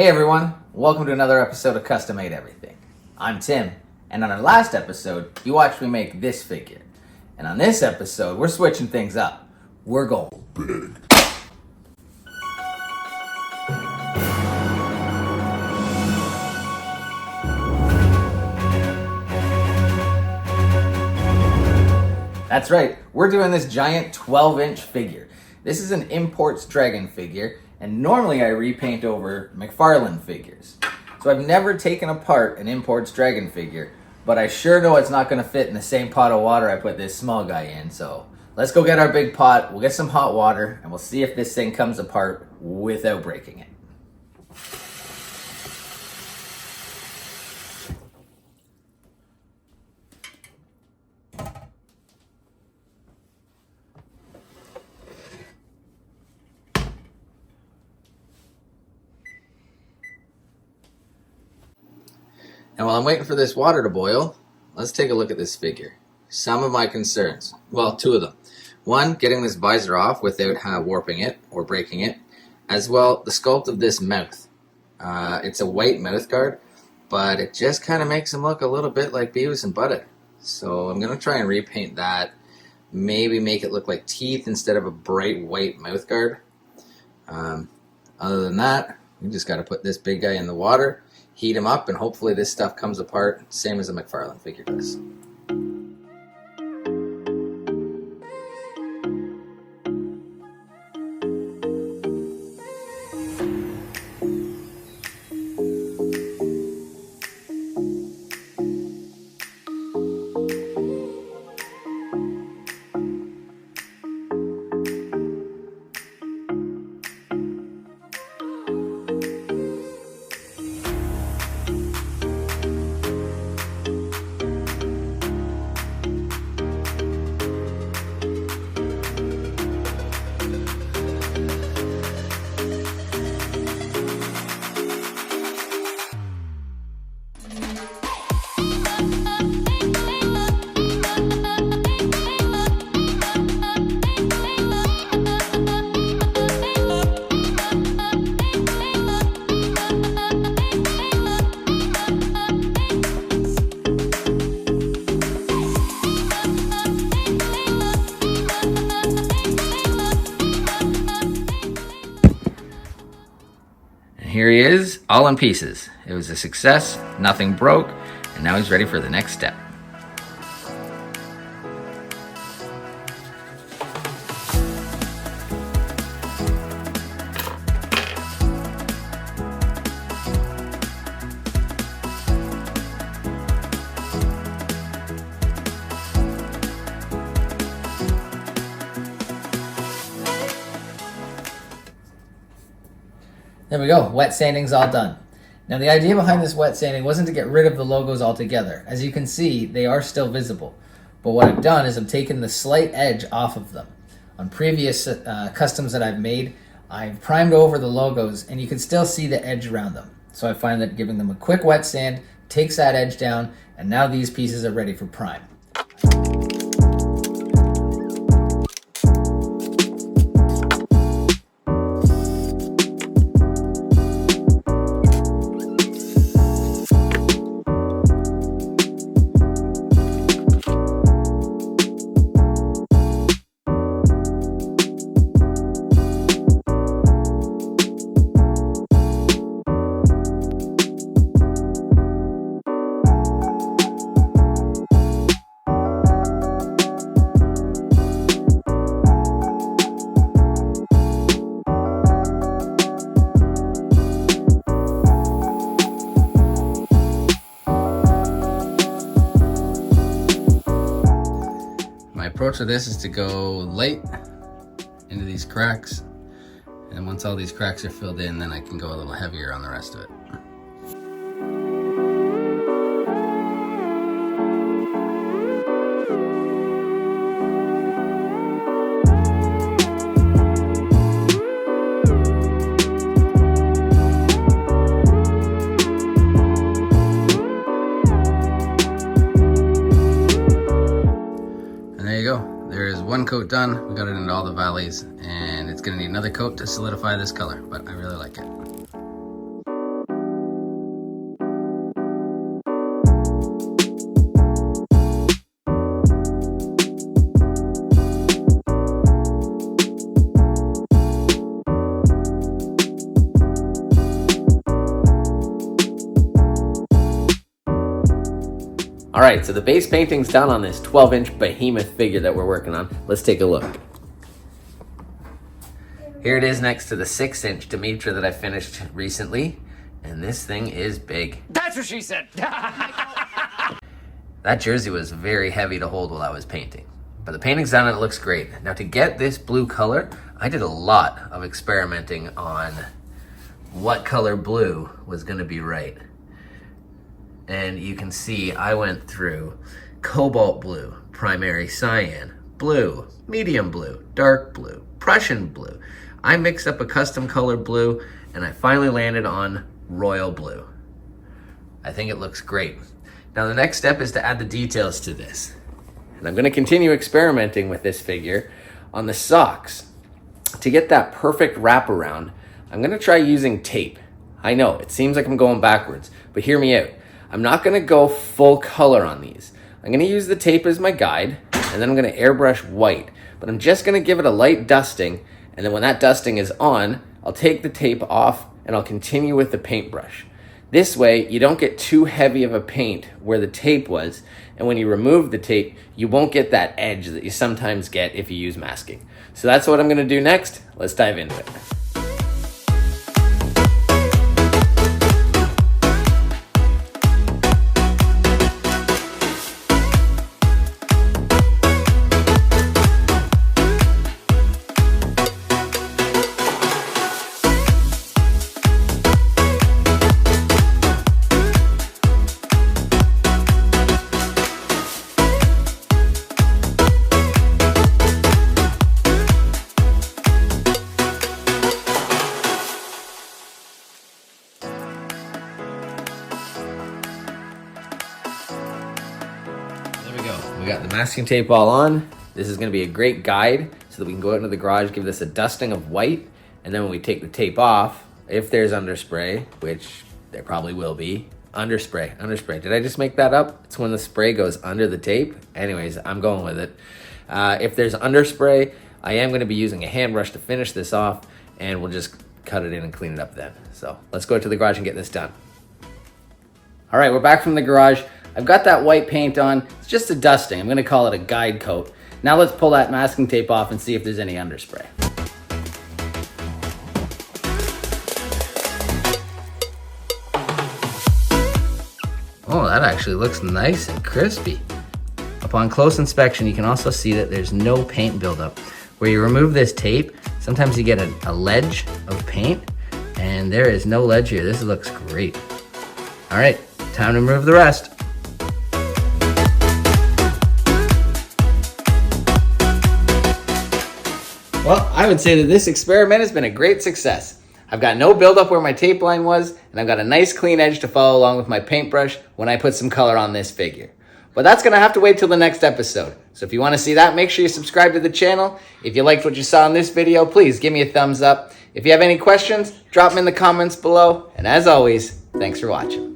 Hey everyone, welcome to another episode of Custom Made Everything. I'm Tim, and on our last episode, you watched me make this figure. And on this episode, we're switching things up. We're going big. That's right, we're doing this giant 12-inch figure. This is an Imports Dragon figure, and normally I repaint over McFarlane figures. So I've never taken apart an Imports Dragon figure, but I sure know it's not going to fit in the same pot of water I put this small guy in. So let's go get our big pot, we'll get some hot water, and we'll see if this thing comes apart without breaking it. And while I'm waiting for this water to boil, let's take a look at this figure. Some of my concerns, well, two of them. One, getting this visor off without warping it or breaking it. As well, the sculpt of this mouth. It's a white mouth guard, but it just kind of makes him look a little bit like Beavis and Butthead. So I'm going to try and repaint that. Maybe make it look like teeth instead of a bright white mouth guard. Other than that, we just got to put this big guy in the water, heat him up, and hopefully this stuff comes apart same as a McFarlane figure does. Here he is, all in pieces. It was a success, nothing broke, and now he's ready for the next step. There we go, wet sanding's all done. Now the idea behind this wet sanding wasn't to get rid of the logos altogether. As you can see, they are still visible. But what I've done is I'm taking the slight edge off of them. On previous customs that I've made, I've primed over the logos and you can still see the edge around them. So I find that giving them a quick wet sand takes that edge down, and now these pieces are ready for prime. My approach to this is to go light into these cracks, and once all these cracks are filled in, then I can go a little heavier on the rest of it. There is one coat done. We got it into all the valleys, and it's gonna need another coat to solidify this color, but I really like it. All right, so the base painting's done on this 12-inch behemoth figure that we're working on. Let's take a look. Here it is next to the 6-inch Demetra that I finished recently. And this thing is big. That's what she said. That jersey was very heavy to hold while I was painting. But the painting's done and it looks great. Now to get this blue color, I did a lot of experimenting on what color blue was gonna be right. And you can see I went through cobalt blue, primary cyan, blue, medium blue, dark blue, Prussian blue. I mixed up a custom color blue and I finally landed on royal blue. I think it looks great. Now the next step is to add the details to this. And I'm gonna continue experimenting with this figure on the socks. To get that perfect wraparound, I'm gonna try using tape. I know, it seems like I'm going backwards, but hear me out. I'm not gonna go full color on these. I'm gonna use the tape as my guide, and then I'm gonna airbrush white. But I'm just gonna give it a light dusting, and then when that dusting is on, I'll take the tape off and I'll continue with the paintbrush. This way, you don't get too heavy of a paint where the tape was, and when you remove the tape, you won't get that edge that you sometimes get if you use masking. So that's what I'm gonna do next. Let's dive into it. There we go. We got the masking tape all on. This is gonna be a great guide so that we can go out into the garage, give this a dusting of white, and then when we take the tape off, if there's underspray, which there probably will be, underspray. Did I just make that up? It's when the spray goes under the tape. Anyways, I'm going with it. If there's underspray, I am gonna be using a hand brush to finish this off, and we'll just cut it in and clean it up then. So let's go to the garage and get this done. All right, we're back from the garage. I've got that white paint on. It's just a dusting. I'm gonna call it a guide coat. Now let's pull that masking tape off and see if there's any underspray. Oh, that actually looks nice and crispy. Upon close inspection, you can also see that there's no paint buildup. Where you remove this tape, sometimes you get a ledge of paint, and there is no ledge here. This looks great. All right, time to remove the rest. Well, I would say that this experiment has been a great success. I've got no buildup where my tape line was, and I've got a nice clean edge to follow along with my paintbrush when I put some color on this figure. But that's gonna have to wait till the next episode. So if you wanna see that, make sure you subscribe to the channel. If you liked what you saw in this video, please give me a thumbs up. If you have any questions, drop them in the comments below. And as always, thanks for watching.